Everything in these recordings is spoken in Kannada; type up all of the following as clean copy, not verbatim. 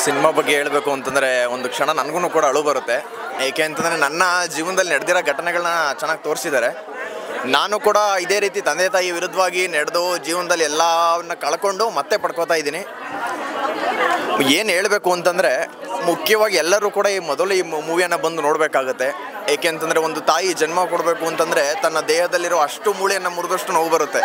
ಸಿನಿಮಾ ಬಗ್ಗೆ ಹೇಳಬೇಕು ಅಂತಂದರೆ ಒಂದು ಕ್ಷಣ ನನಗೂ ಕೂಡ ಅಳು ಬರುತ್ತೆ. ಏಕೆ ಅಂತಂದರೆ ನನ್ನ ಜೀವನದಲ್ಲಿ ನಡೆದಿರೋ ಘಟನೆಗಳನ್ನ ಚೆನ್ನಾಗಿ ತೋರಿಸಿದ್ದಾರೆ. ನಾನು ಕೂಡ ಇದೇ ರೀತಿ ತಂದೆ ತಾಯಿ ವಿರುದ್ಧವಾಗಿ ನಡೆದು ಜೀವನದಲ್ಲಿ ಎಲ್ಲವನ್ನ ಕಳ್ಕೊಂಡು ಮತ್ತೆ ಪಡ್ಕೋತಾ ಇದ್ದೀನಿ. ಏನು ಹೇಳಬೇಕು ಅಂತಂದರೆ ಮುಖ್ಯವಾಗಿ ಎಲ್ಲರೂ ಕೂಡ ಮೊದಲು ಈ ಮೂವಿಯನ್ನು ಬಂದು ನೋಡಬೇಕಾಗತ್ತೆ. ಏಕೆ ಅಂತಂದರೆ ಒಂದು ತಾಯಿ ಜನ್ಮ ಕೊಡಬೇಕು ಅಂತಂದರೆ ತನ್ನ ದೇಹದಲ್ಲಿರೋ ಅಷ್ಟು ಮೂಳೆಯನ್ನು ಮುರಿದಷ್ಟು ನೋವು ಬರುತ್ತೆ.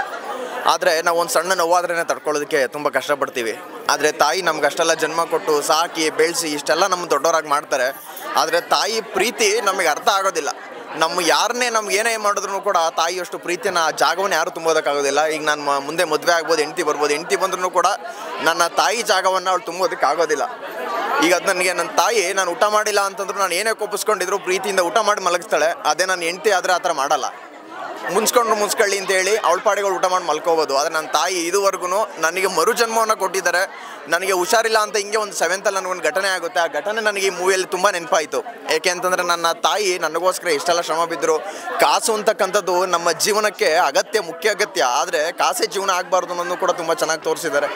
ಆದರೆ ನಾವು ಒಂದು ಸಣ್ಣ ನೋವಾದ್ರೇ ತಡ್ಕೊಳ್ಳೋದಕ್ಕೆ ತುಂಬ ಕಷ್ಟಪಡ್ತೀವಿ. ಆದರೆ ತಾಯಿ ನಮ್ಗೆ ಅಷ್ಟೆಲ್ಲ ಜನ್ಮ ಕೊಟ್ಟು ಸಾಕಿ ಬೆಳೆಸಿ ಇಷ್ಟೆಲ್ಲ ನಮ್ಮ ದೊಡ್ಡವರಾಗಿ ಮಾಡ್ತಾರೆ. ಆದರೆ ತಾಯಿ ಪ್ರೀತಿ ನಮಗೆ ಅರ್ಥ ಆಗೋದಿಲ್ಲ. ಯಾರನ್ನೇ ನಮ್ಗೆ ಏನೇ ಮಾಡಿದ್ರು ಕೂಡ ತಾಯಿಯಷ್ಟು ಪ್ರೀತಿಯನ್ನು ಆ ಜಾಗವನ್ನು ಯಾರೂ ತುಂಬೋದಕ್ಕಾಗೋದಿಲ್ಲ. ಈಗ ನಾನು ಮುಂದೆ ಮದುವೆ ಆಗ್ಬೋದು, ಹೆಂಡತಿ ಬರ್ಬೋದು, ಹೆಂಡತಿ ಬಂದ್ರೂ ಕೂಡ ನನ್ನ ತಾಯಿ ಜಾಗವನ್ನು ಅವಳು ತುಂಬೋದಕ್ಕಾಗೋದಿಲ್ಲ. ಈಗ ಅದು ನನಗೆ ನನ್ನ ತಾಯಿ ನಾನು ಊಟ ಮಾಡಿಲ್ಲ ಅಂತಂದ್ರು ನಾನು ಏನೇ ಕೋಪಿಸ್ಕೊಂಡಿದ್ರು ಪ್ರೀತಿಯಿಂದ ಊಟ ಮಾಡಿ ಮಲಗಿಸ್ತಾಳೆ. ಅದೇ ನನ್ನ ಹೆಂಡತಿ ಆದರೆ ಆ ಥರ ಮಾಡಲ್ಲ. ಮುನ್ಸ್ಕೊಳ್ಳಿ ಅಂತೇಳಿ ಅವಳ ಪಾಡಿಗಳು ಊಟ ಮಾಡಿ ಮಲ್ಕೋಬೋದು. ಆದರೆ ನನ್ನ ತಾಯಿ ಇದುವರೆಗೂ ನನಗೆ ಮರುಜನ್ಮವನ್ನು ಕೊಟ್ಟಿದ್ದಾರೆ. ನನಗೆ ಹುಷಾರಿಲ್ಲ ಅಂತ ಹಿಂಗೆ ಒಂದು 7th ನನಗೊಂದು ಘಟನೆ ಆಗುತ್ತೆ. ಆ ಘಟನೆ ನನಗೆ ಈ ಮೂವಿಯಲ್ಲಿ ತುಂಬ ನೆನಪಾಯಿತು. ಏಕೆ ಅಂತಂದರೆ ನನ್ನ ತಾಯಿ ನನಗೋಸ್ಕರ ಎಷ್ಟೆಲ್ಲ ಶ್ರಮ ಬಿದ್ದರು. ಕಾಸು ಅಂತಕ್ಕಂಥದ್ದು ನಮ್ಮ ಜೀವನಕ್ಕೆ ಮುಖ್ಯ ಅಗತ್ಯ. ಆದರೆ ಕಾಸೇ ಜೀವನ ಆಗಬಾರ್ದು ಅನ್ನೋದು ಕೂಡ ತುಂಬ ಚೆನ್ನಾಗಿ ತೋರಿಸಿದ್ದಾರೆ.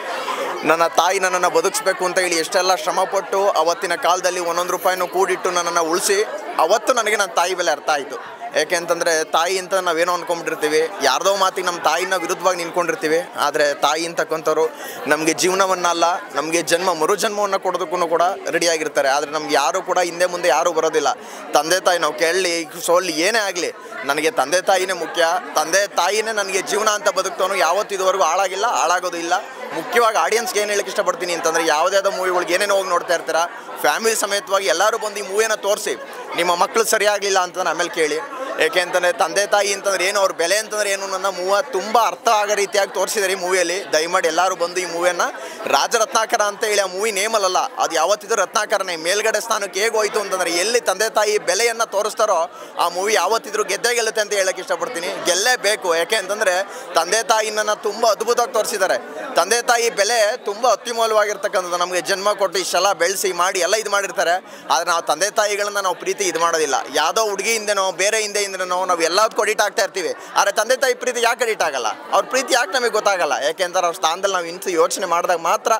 ನನ್ನ ತಾಯಿ ನನ್ನನ್ನು ಬದುಕಿಸ್ಬೇಕು ಅಂತ ಹೇಳಿ ಎಷ್ಟೆಲ್ಲ ಶ್ರಮಪಟ್ಟು ಅವತ್ತಿನ ಕಾಲದಲ್ಲಿ 1 ರೂಪಾಯಿನೂ ಕೂಡಿಟ್ಟು ನನ್ನನ್ನು ಉಳಿಸಿ ಅವತ್ತು ನನಗೆ ನನ್ನ ತಾಯಿ ಬೆಲೆ ಅರ್ಥ ಆಯಿತು. ಏಕೆ ಅಂತಂದರೆ ತಾಯಿ ಅಂತ ನಾವೇನೋ ಅಂದ್ಕೊಂಡಿರ್ತೀವಿ, ಯಾರ್ದೋ ಮಾತಿಗೆ ನಮ್ಮ ತಾಯಿನ ವಿರುದ್ಧವಾಗಿ ನಿಂತ್ಕೊಂಡಿರ್ತೀವಿ. ಆದರೆ ತಾಯಿ ಅಂತಕ್ಕಂಥವ್ರು ನಮಗೆ ಜೀವನವನ್ನಲ್ಲ, ನಮಗೆ ಮರುಜನ್ಮವನ್ನು ಕೊಡೋದಕ್ಕೂ ಕೂಡ ರೆಡಿಯಾಗಿರ್ತಾರೆ. ಆದರೆ ನಮ್ಗೆ ಯಾರೂ ಕೂಡ ಹಿಂದೆ ಮುಂದೆ ಯಾರೂ ಬರೋದಿಲ್ಲ. ತಂದೆ ತಾಯಿ ನಾವು ಕೇಳಲಿ ಸೋಲ್ಲಿ ಏನೇ ಆಗಲಿ ನನಗೆ ತಂದೆ ತಾಯಿನೇ ಮುಖ್ಯ. ತಂದೆ ತಾಯಿನೇ ನನಗೆ ಜೀವನ ಅಂತ ಬದುಕ್ತವನು ಯಾವತ್ತು ಇದುವರೆಗೂ ಹಾಳಾಗಿಲ್ಲ, ಹಾಳಾಗೋದು ಇಲ್ಲ. ಮುಖ್ಯವಾಗಿ ಆಡಿಯನ್ಸ್ಗೆ ಏನು ಹೇಳಕ್ಕೆ ಇಷ್ಟಪಡ್ತೀನಿ ಅಂತಂದರೆ ಯಾವುದ್ಯಾವುದೋ ಮೂವಿಗಳಿಗೆ ಏನೇನೋ ಹೋಗಿ ನೋಡ್ತಾ ಇರ್ತೀರ, ಫ್ಯಾಮಿಲಿ ಸಮೇತವಾಗಿ ಎಲ್ಲರೂ ಬಂದು ಈ ಮೂವಿಯನ್ನು ತೋರಿಸಿ ನಿಮ್ಮ ಮಕ್ಕಳು ಸರಿಯಾಗಲಿಲ್ಲ ಅಂತ ಆಮೇಲೆ ಕೇಳಿ. ಏಕೆ ಅಂತಂದರೆ ತಂದೆ ತಾಯಿ ಅಂತಂದ್ರೆ ಏನು, ಅವ್ರ ಬೆಲೆ ಅಂತಂದರೆ ಏನು ನನ್ನ ತುಂಬ ಅರ್ಥ ಆಗೋ ರೀತಿಯಾಗಿ ತೋರಿಸಿದ್ದಾರೆ ಈ ಮೂವಿಯಲ್ಲಿ. ದಯಮಾಡಿ ಎಲ್ಲರೂ ಬಂದು ಈ ಮೂವಿಯನ್ನು ರಾಜರತ್ನಾಕರ ಅಂತ ಹೇಳಿ ಆ ಮೂವಿ ನೇಮಲ್ಲ, ಅದು ಯಾವತ್ತಿದ್ರೂ ರತ್ನಾಕರನೇ. ಮೇಲ್ಗಡೆ ಸ್ಥಾನಕ್ಕೆ ಹೇಗೆ ಹೋಯಿತು ಅಂತಂದರೆ ಎಲ್ಲಿ ತಂದೆ ತಾಯಿ ಬೆಲೆಯನ್ನು ತೋರಿಸ್ತಾರೋ ಆ ಮೂವಿ ಯಾವತ್ತಿದ್ರೂ ಗೆಲ್ಲುತ್ತೆ ಅಂತ ಹೇಳಕ್ಕೆ ಇಷ್ಟಪಡ್ತೀನಿ. ಗೆಲ್ಲೇಬೇಕು. ಯಾಕೆ ಅಂತಂದರೆ ತಂದೆ ತಾಯಿನ ತುಂಬ ಅದ್ಭುತವಾಗಿ ತೋರಿಸಿದ್ದಾರೆ. ತಂದೆ ತಾಯಿ ಬೆಲೆ ತುಂಬ ಅತ್ಯಮೂಲ್ಯವಾಗಿರ್ತಕ್ಕಂಥದ್ದು. ನಮಗೆ ಜನ್ಮ ಕೊಟ್ಟು ಇಷ್ಟೆಲ್ಲ ಬೆಳೆಸಿ ಮಾಡಿ ಎಲ್ಲ ಇದು ಮಾಡಿರ್ತಾರೆ. ಆದರೆ ನಾವು ತಂದೆ ತಾಯಿಗಳನ್ನ ನಾವು ಪ್ರೀತಿ ಇದು ಮಾಡೋದಿಲ್ಲ. ಯಾವುದೋ ಹುಡುಗಿಯಿಂದನೋ ಬೇರೆ ಹಿಂದೆಯಿಂದನೋ ನಾವು ಎಲ್ಲದಕ್ಕೂ ಅಡಿಟ್ ಆಗ್ತಾ ಇರ್ತೀವಿ. ಆದರೆ ತಂದೆ ತಾಯಿ ಪ್ರೀತಿ ಯಾಕೆ ಅಡಿಟ್ ಆಗಲ್ಲ? ಅವ್ರ ಪ್ರೀತಿ ಯಾಕೆ ನಮಗೆ ಗೊತ್ತಾಗಲ್ಲ? ಯಾಕೆಂದ್ರೆ ಅವ್ರ ಸ್ಥಾನದಲ್ಲಿ ನಾವು ಇಂಥ ಯೋಚನೆ ಮಾಡಿದಾಗ ಮಾತ್ರ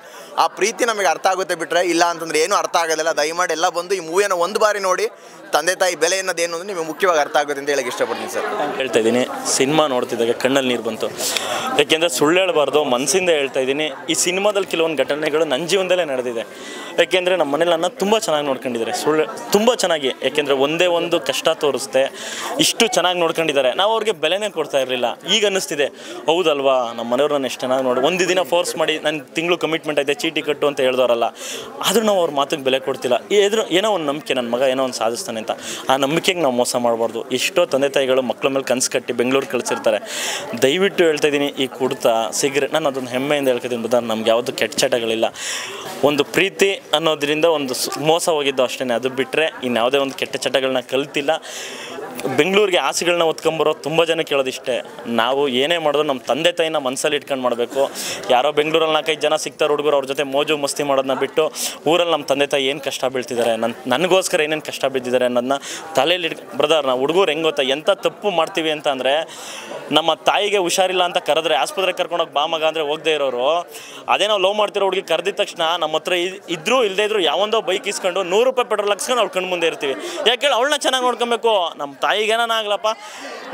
ಆ ಪ್ರೀತಿ ನಮಗೆ ಅರ್ಥ ಆಗುತ್ತೆ. ಬಿಟ್ಟರೆ ಇಲ್ಲ ಅಂತಂದ್ರೆ ಏನೂ ಅರ್ಥ ಆಗೋದಿಲ್ಲ. ದಯಮಾಡಿ ಎಲ್ಲ ಬಂದು ಈ ಮೂವಿಯನ್ನು ಒಂದು ಬಾರಿ ನೋಡಿ ತಂದೆ ತಾಯಿ ಬೆಲೆ ಅನ್ನೋದೇನು ಅಂದ್ರೆ ನಿಮಗೆ ಮುಖ್ಯವಾಗಿ ಅರ್ಥ ಆಗುತ್ತೆ ಅಂತ ಹೇಳಕ್ಕೆ ಇಷ್ಟಪಡ್ತೀನಿ ಸರ್. ಹೇಳ್ತಾ ಇದ್ದೀನಿ, ಸಿನಿಮಾ ನೋಡ್ತಿದ್ದಾಗ ಕಣ್ಣಲ್ಲಿ ನೀರು ಬಂತು. ಯಾಕೆಂದರೆ ಸುಳ್ಳು ಹೇಳಬಾರ್ದು, ಮನಸ್ಸಿಂದ ಹೇಳ್ತಾ ಇದ್ದೀನಿ. ಈ ಸಿನಿಮಾದಲ್ಲಿ ಕೆಲವೊಂದು ಘಟನೆಗಳು ನನ್ನ ಜೀವನದಲ್ಲೇ ನಡೆದಿದೆ. ಯಾಕೆಂದರೆ ನಮ್ಮ ಮನೇಲಿ ನನ್ನ ತುಂಬ ಚೆನ್ನಾಗಿ ನೋಡ್ಕೊಂಡಿದ್ದಾರೆ, ಸುಳ್ಳು ತುಂಬ ಚೆನ್ನಾಗಿ. ಯಾಕೆಂದರೆ ಒಂದೇ ಒಂದು ಕಷ್ಟ ತೋರಿಸ್ದೆ ಇಷ್ಟು ಚೆನ್ನಾಗಿ ನೋಡ್ಕೊಂಡಿದ್ದಾರೆ. ನಾವು ಅವ್ರಿಗೆ ಬೆಲೆನೇ ಕೊಡ್ತಾ ಇರಲಿಲ್ಲ. ಈಗ ಅನ್ನಿಸ್ತಿದೆ, ಹೌದಲ್ವಾ ನಮ್ಮ ಮನೆಯವ್ರು ನಾನು ಎಷ್ಟು ಚೆನ್ನಾಗಿ ನೋಡಿ ಒಂದು ದಿನ ಫೋರ್ಸ್ ಮಾಡಿ ನನ್ನ ತಿಂಗಳು ಕಮಿಟ್ಮೆಂಟ್ ಐತೆ ಚೀಟಿ ಕಟ್ಟು ಅಂತ ಹೇಳ್ದವರಲ್ಲ. ಆದರೂ ನಾವು ಅವ್ರ ಮಾತಿಗೆ ಬೆಲೆ ಕೊಡ್ತಿಲ್ಲ. ಏನೋ ಒಂದು ನಂಬಿಕೆ, ನನ್ನ ಮಗ ಏನೋ ಒಂದು ಸಾಧಿಸ್ತಾನೆ ಅಂತ. ಆ ನಂಬಿಕೆಗೆ ನಾವು ಮೋಸ ಮಾಡಬಾರ್ದು. ಎಷ್ಟೋ ತಂದೆ ತಾಯಿಗಳು ಮಕ್ಕಳ ಮೇಲೆ ಕನಸು ಕಟ್ಟಿ ಬೆಂಗಳೂರು ಕಳಿಸಿರ್ತಾರೆ. ದಯವಿಟ್ಟು ಹೇಳ್ತಾ ಇದ್ದೀನಿ, ಈ ಕುಡ್ತಾ ಸಿಗರೇಟ್ ನಾನು ಅದೊಂದು ಹೆಮ್ಮೆಯಿಂದ ಹೇಳ್ಕೊತೀನಿ. ಬದಲು ನಮ್ಗೆ ಯಾವುದು ಕೆಟ್ಟ ಚಟಗಳಿಲ್ಲ. ಒಂದು ಪ್ರೀತಿ ಅನ್ನೋದ್ರಿಂದ ಒಂದು ಮೋಸ ಹೋಗಿದ್ದು ಅಷ್ಟೇ. ಅದು ಬಿಟ್ಟರೆ ಇನ್ಯಾವುದೇ ಒಂದು ಕೆಟ್ಟ ಚಟಗಳನ್ನ ಕಲ್ತಿಲ್ಲ. ಬೆಂಗಳೂರಿಗೆ ಆಸೆಗಳನ್ನ ಹೊತ್ಕೊಂಬರೋ ತುಂಬ ಜನ ಕೇಳೋದಿಷ್ಟೇ. ನಾವು ಏನೇ ಮಾಡಿದ್ರು ನಮ್ಮ ತಂದೆ ತಾಯಿನ ಮನಸ್ಸಲ್ಲಿ ಇಟ್ಕೊಂಡು ಮಾಡಬೇಕು. ಯಾರೋ ಬೆಂಗಳೂರಲ್ಲಿ 4-5 ಜನ ಸಿಗ್ತಾರೆ ಹುಡುಗರು, ಅವ್ರ ಜೊತೆ ಮೋಜು ಮಸ್ತಿ ಮಾಡೋದನ್ನ ಬಿಟ್ಟು ಊರಲ್ಲಿ ನಮ್ಮ ತಂದೆ ತಾಯಿ ಏನು ಕಷ್ಟ ಬೀಳ್ತಿದ್ದಾರೆ, ನನಗೋಸ್ಕರ ಏನೇನು ಕಷ್ಟ ಬಿದ್ದಿದ್ದಾರೆ ಅನ್ನೋದನ್ನ ತಲೆಯಲ್ಲಿ ಬ್ರದರ್. ನಾವು ಹುಡುಗರು ಹೆಂಗೆ ಗೊತ್ತಾ ಎಂಥ ತಪ್ಪು ಮಾಡ್ತೀವಿ ಅಂತ ಅಂದರೆ, ನಮ್ಮ ತಾಯಿಗೆ ಹುಷಾರಿಲ್ಲ ಅಂತ ಕರೆದ್ರೆ ಆಸ್ಪತ್ರೆಗೆ ಕರ್ಕೊಂಡೋಗಿ ಬಾ ಮಗ ಅಂದರೆ ಹೋಗದೆ ಇರೋರು, ಅದೇ ನಾವು ಲವ್ ಮಾಡ್ತಿರೋ ಹುಡುಗಿ ಕರೆದಿದ ತಕ್ಷಣ ನಮ್ಮ ಹತ್ರ ಇದ್ರೂ ಇಲ್ಲದೇ ಇದ್ರು ಯಾವೊಂದೋ ಬೈಕ್ ಇಸ್ಕೊಂಡು 100 ರೂಪಾಯಿ ಪೆಟ್ರೋಲ್ ಹಾಕ್ಸ್ಕೊಂಡು ಅವ್ಳು ಕಣ್ಣು ಮುಂದೆ ಇರ್ತೀವಿ. ಯಾಕೆ ಅವಳನ್ನ ಚೆನ್ನಾಗಿ ನೋಡ್ಕೊಬೇಕು. ನಮ್ಮ ತಾಯಿಗೇನಾಗ್ಲಪ್ಪ,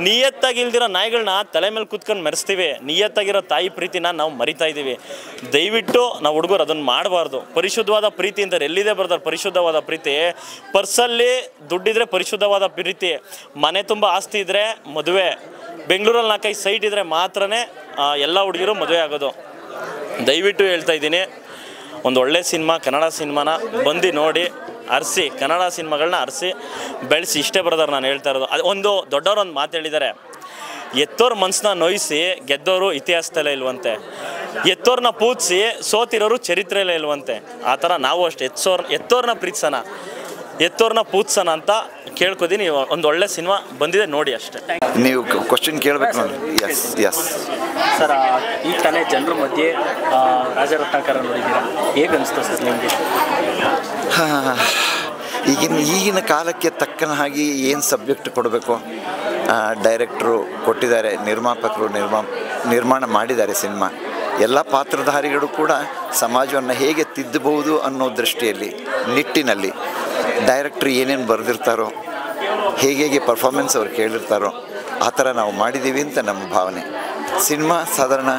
ನಿಯತ್ತಾಗಿಲ್ದಿರೋ ನಾಯಿಗಳನ್ನ ತಲೆ ಮೇಲೆ ಕೂತ್ಕೊಂಡು ಮೆರೆಸ್ತೀವಿ. ನಿಯತ್ತಾಗಿರೋ ತಾಯಿ ಪ್ರೀತಿನ ನಾವು ಮರಿತಾ ಇದ್ದೀವಿ. ದಯವಿಟ್ಟು ನಾವು ಹುಡುಗರು ಅದನ್ನು ಮಾಡಬಾರ್ದು. ಪರಿಶುದ್ಧವಾದ ಪ್ರೀತಿ ಅಂತಾರೆ, ಎಲ್ಲಿದೆ ಬರ್ತಾರೆ ಪರಿಶುದ್ಧವಾದ ಪ್ರೀತಿ? ಪರ್ಸಲ್ಲಿ ದುಡ್ಡಿದ್ರೆ ಪರಿಶುದ್ಧವಾದ ಪ್ರೀತಿ, ಮನೆ ತುಂಬ ಆಸ್ತಿ ಇದ್ದರೆ ಮದುವೆ, ಬೆಂಗಳೂರಲ್ಲಿ 4-5 ಸೈಟ್ ಇದ್ದರೆ ಮಾತ್ರನೇ ಎಲ್ಲ ಹುಡುಗಿರು ಮದುವೆ ಆಗೋದು. ದಯವಿಟ್ಟು ಹೇಳ್ತಾ ಇದ್ದೀನಿ, ಒಂದು ಒಳ್ಳೆ ಸಿನಿಮಾ, ಕನ್ನಡ ಸಿನಿಮಾನ ಬಂದು ನೋಡಿ ಅರಸಿ, ಕನ್ನಡ ಸಿನಿಮಾಗಳನ್ನ ಅರಸಿ ಬೆಳೆಸಿ. ಇಷ್ಟೇ ಬ್ರದರ್ ನಾನು ಹೇಳ್ತಾ ಇರೋದು. ಅದು ಒಂದು ದೊಡ್ಡವರು ಒಂದು ಮಾತು ಹೇಳಿದ್ದಾರೆ, ಎತ್ತೋರ ಮನಸ್ಸನ್ನ ನೋಯಿಸಿ ಗೆದ್ದವರು ಇತಿಹಾಸದಲ್ಲೇ ಇಲ್ವಂತೆ, ಎತ್ತೋರನ್ನ ಪೂಜಿಸಿ ಸೋತಿರೋರು ಚರಿತ್ರೆಯಲ್ಲೇ ಇಲ್ವಂತೆ. ಆ ಥರ ನಾವು ಅಷ್ಟೇ ಎತ್ತೋರನ್ನ ಪ್ರೀತಿಸೋಣ, ಎತ್ತೋರನ್ನ ಪೂಜಿಸೋಣ ಅಂತ ಕೇಳ್ಕೊತೀನಿ. ಒಂದು ಒಳ್ಳೆ ಸಿನಿಮಾ ಬಂದಿದೆ, ನೋಡಿ ಅಷ್ಟೇ. ನೀವು ಕ್ವಶನ್ ಕೇಳಬೇಕು ನೋಡಿ. ಎಸ್ ಎಸ್ ಸರ್, ಈಗ ತಾನೇ ಜನರ ಮಧ್ಯೆ ರಾಜರತ್ನಾಕರ ನೋಡಿದ್ದೀರಾ, ಹೇಗೆ ಅನಿಸ್ತು ಸರ್ ನಿಮಗೆ? ಈಗಿನ ಕಾಲಕ್ಕೆ ತಕ್ಕನ ಹಾಗೆ ಏನು ಸಬ್ಜೆಕ್ಟ್ ಕೊಡಬೇಕು ಡೈರೆಕ್ಟ್ರು ಕೊಟ್ಟಿದ್ದಾರೆ, ನಿರ್ಮಾಪಕರು ನಿರ್ಮಾಣ ಮಾಡಿದ್ದಾರೆ ಸಿನಿಮಾ. ಎಲ್ಲ ಪಾತ್ರಧಾರಿಗಳು ಕೂಡ ಸಮಾಜವನ್ನು ಹೇಗೆ ತಿದ್ದಬಹುದು ಅನ್ನೋ ದೃಷ್ಟಿಯಲ್ಲಿ ನಿಟ್ಟಿನಲ್ಲಿ ಡೈರೆಕ್ಟ್ರ್ ಏನೇನು ಬರೆದಿರ್ತಾರೋ ಹೇಗೆ ಪರ್ಫಾರ್ಮೆನ್ಸ್ ಅವ್ರು ಕೇಳಿರ್ತಾರೋ ಆ ಥರ ನಾವು ಮಾಡಿದ್ದೀವಿ ಅಂತ ನಮ್ಮ ಭಾವನೆ. ಸಿನಿಮಾ ಸಾಧಾರಣ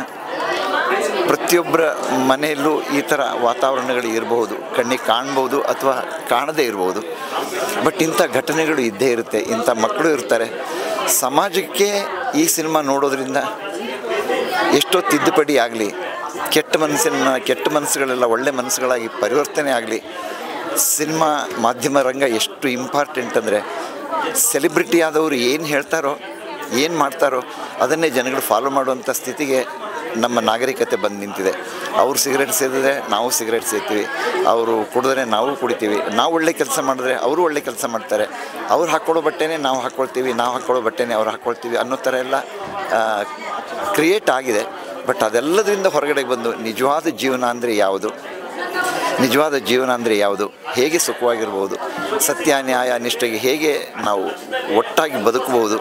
ಪ್ರತಿಯೊಬ್ಬರ ಮನೆಯಲ್ಲೂ ಈ ಥರ ವಾತಾವರಣಗಳು ಇರಬಹುದು, ಕಣ್ಣಿಗೆ ಕಾಣ್ಬೋದು ಅಥವಾ ಕಾಣದೇ ಇರ್ಬೋದು. ಬಟ್ ಇಂಥ ಘಟನೆಗಳು ಇದ್ದೇ ಇರುತ್ತೆ, ಇಂಥ ಮಕ್ಕಳು ಇರ್ತಾರೆ. ಸಮಾಜಕ್ಕೆ ಈ ಸಿನಿಮಾ ನೋಡೋದ್ರಿಂದ ಎಷ್ಟೋ ತಿದ್ದುಪಡಿ ಆಗಲಿ, ಕೆಟ್ಟ ಮನಸ್ಸುಗಳೆಲ್ಲ ಒಳ್ಳೆ ಮನಸ್ಸುಗಳಾಗಿ ಪರಿವರ್ತನೆ ಆಗಲಿ. ಸಿನಿಮಾ ಮಾಧ್ಯಮ ರಂಗ ಎಷ್ಟು ಇಂಪಾರ್ಟೆಂಟ್ ಅಂದರೆ ಸೆಲೆಬ್ರಿಟಿ ಆದವರು ಏನು ಹೇಳ್ತಾರೋ ಏನು ಮಾಡ್ತಾರೋ ಅದನ್ನೇ ಜನಗಳು ಫಾಲೋ ಮಾಡುವಂಥ ಸ್ಥಿತಿಗೆ ನಮ್ಮ ನಾಗರಿಕತೆ ಬಂದು ನಿಂತಿದೆ. ಅವರು ಸಿಗರೇಟ್ ಸೇದಿದ್ರೆ ನಾವು ಸಿಗರೇಟ್ ಸೇದ್ತೀವಿ, ಅವರು ಕುಡಿದ್ರೆ ನಾವು ಕುಡಿತೀವಿ, ನಾವು ಒಳ್ಳೆ ಕೆಲಸ ಮಾಡಿದ್ರೆ ಅವರು ಒಳ್ಳೆ ಕೆಲಸ ಮಾಡ್ತಾರೆ, ಅವ್ರು ಹಾಕ್ಕೊಳ್ಳೋ ಬಟ್ಟೆನೇ ನಾವು ಹಾಕ್ಕೊಳ್ತೀವಿ, ನಾವು ಹಾಕ್ಕೊಳ್ಳೋ ಬಟ್ಟೆನೇ ಅವ್ರು ಹಾಕ್ಕೊಳ್ತೀವಿ ಅನ್ನೋ ಥರ ಎಲ್ಲ ಕ್ರಿಯೇಟ್ ಆಗಿದೆ. ಬಟ್ ಅದೆಲ್ಲದರಿಂದ ಹೊರಗಡೆ ಬಂದು ನಿಜವಾದ ಜೀವನ ಅಂದರೆ ಯಾವುದು, ಹೇಗೆ ಸುಖವಾಗಿರ್ಬೋದು, ಸತ್ಯ ನ್ಯಾಯ ನಿಷ್ಠೆಗೆ ಹೇಗೆ ನಾವು ಒಟ್ಟಾಗಿ ಬದುಕಬಹುದು,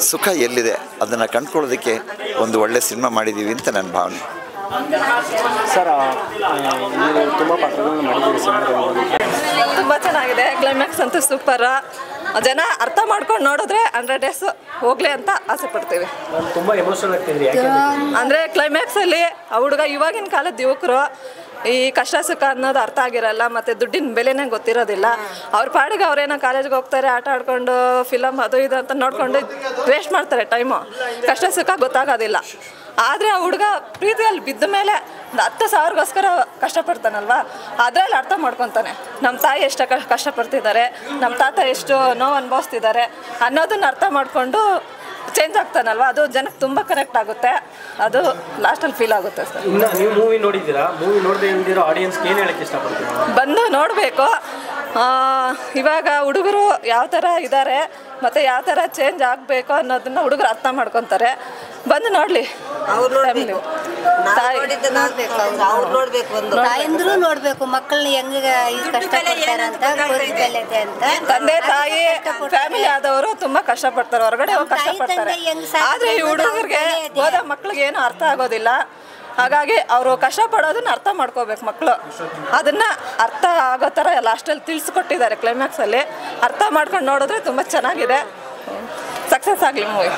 ಸುಖ ಎಲ್ಲಿದೆ ಅದನ್ನು ಕಂಡುಕೊಳ್ಳೋದಕ್ಕೆ ಒಂದು ಒಳ್ಳೆ ಸಿನಿಮಾ ಮಾಡಿದ್ದೀವಿ ಅಂತ ನನ್ನ ಭಾವನೆ. ಸರ್, ನೀವು ತುಂಬ ಪಾತ್ರಗಳನ್ನು ಮಾಡಿದ್ದೀರಿ ಸಿನಿಮಾದಲ್ಲಿ. ತುಂಬ ಚೆನ್ನಾಗಿದೆ. ಕ್ಲೈಮ್ಯಾಕ್ಸ್ ಅಂತೂ ಸೂಪರ್. ಜನ ಅರ್ಥ ಮಾಡ್ಕೊಂಡು ನೋಡಿದ್ರೆ 100 ಡೇಸ್ ಹೋಗ್ಲಿ ಅಂತ ಆಸೆ ಪಡ್ತೀವಿ. ತುಂಬ ಎಮೋಷನಲ್ ಆಗ್ತಿದ್ರಿ ಅಂದರೆ ಕ್ಲೈಮ್ಯಾಕ್ಸಲ್ಲಿ ಆ ಹುಡುಗ ಇವಾಗಿನ ಕಾಲದ ಯುವಕರು ಈ ಕಷ್ಟ ಸುಖ ಅನ್ನೋದು ಅರ್ಥ ಆಗಿರಲ್ಲ, ಮತ್ತು ದುಡ್ಡಿನ ಬೆಲೆನೇ ಗೊತ್ತಿರೋದಿಲ್ಲ. ಅವ್ರ ಪಾಡಿಗೆ ಅವ್ರೇನೋ ಕಾಲೇಜ್ಗೆ ಹೋಗ್ತಾರೆ, ಆಟ ಆಡ್ಕೊಂಡು ಫಿಲಮ್ ಅದು ಇದು ಅಂತ ನೋಡ್ಕೊಂಡು ವೇಸ್ಟ್ ಮಾಡ್ತಾರೆ ಟೈಮು. ಕಷ್ಟ ಸುಖ ಗೊತ್ತಾಗೋದಿಲ್ಲ. ಆದರೆ ಆ ಹುಡುಗ ಪ್ರೀತಿಯಲ್ಲಿ ಬಿದ್ದ ಮೇಲೆ 10,000ಗೋಸ್ಕರ ಕಷ್ಟಪಡ್ತಾನಲ್ವ, ಅದರಲ್ಲಿ ಅರ್ಥ ಮಾಡ್ಕೊತಾನೆ. ನಮ್ಮ ತಾಯಿ ಎಷ್ಟು ಕಷ್ಟಪಡ್ತಿದ್ದಾರೆ, ನಮ್ಮ ತಾತ ಎಷ್ಟು ನೋವು ಅನುಭವಿಸ್ತಿದ್ದಾರೆ ಅನ್ನೋದನ್ನ ಅರ್ಥ ಮಾಡಿಕೊಂಡು ಚೇಂಜ್ ಆಗ್ತಾನಲ್ವ, ಅದು ಜನಕ್ಕೆ ತುಂಬ ಕನೆಕ್ಟ್ ಆಗುತ್ತೆ. ಅದು ಲಾಸ್ಟಲ್ಲಿ ಫೀಲ್ ಆಗುತ್ತೆ ಸರ್. ಇನ್ನು ನೀವು ಮೂವಿ ನೋಡಿದ್ದೀರಾ? ಮೂವಿ ನೋಡದೆ ಇಲ್ದಿರೋ ಆಡಿಯನ್ಸ್ಗೆ ಏನು ಹೇಳಕ್ಕೆ ಇಷ್ಟಪಡ್ತೀರಾ? ಬಂದು ನೋಡಬೇಕು. ಇವಾಗ ಹುಡುಗರು ಯಾವ ಥರ ಇದ್ದಾರೆ ಮತ್ತು ಯಾವ ಥರ ಚೇಂಜ್ ಆಗಬೇಕು ಅನ್ನೋದನ್ನು ಹುಡುಗರು ಅರ್ಥ ಮಾಡ್ಕೊತಾರೆ. ಬಂದು ನೋಡಲಿ. ತಾಯಂದ್ರು ನೋಡ್ಬೇಕು ಮಕ್ಕಳನ್ನ ಹೆಂಗೆ ಕಷ್ಟಪಡ್ತಾರೆ ಅಂತ. ತಂದೆ ತಾಯಿ ಫ್ಯಾಮಿಲಿ ಆದವರು ತುಂಬಾ ಕಷ್ಟಪಡ್ತಾರೆ, ಹೊರಗಡೆ ಹೋಗಿ ಕಷ್ಟಪಡ್ತಾರೆ. ಆದ್ರೆ ಈ ಹುಡುಗರಿಗೆ ಹೋದ ಮಕ್ಳಿಗೆ ಏನು ಅರ್ಥ ಆಗೋದಿಲ್ಲ. ಹಾಗಾಗಿ ಅವರು ಕಷ್ಟಪಡೋದನ್ನ ಅರ್ಥ ಮಾಡ್ಕೋಬೇಕು ಮಕ್ಕಳು. ಅದನ್ನ ಅರ್ಥ ಆಗೋ ಥರ ಲಾಸ್ಟಲ್ಲಿ ತಿಳಿಸ್ಕೊಟ್ಟಿದ್ದಾರೆ ಕ್ಲೈಮ್ಯಾಕ್ಸಲ್ಲಿ. ಅರ್ಥ ಮಾಡ್ಕೊಂಡು ನೋಡಿದ್ರೆ ತುಂಬ ಚೆನ್ನಾಗಿದೆ. ಸಕ್ಸಸ್ ಆಗಲಿ ಮೂವಿ.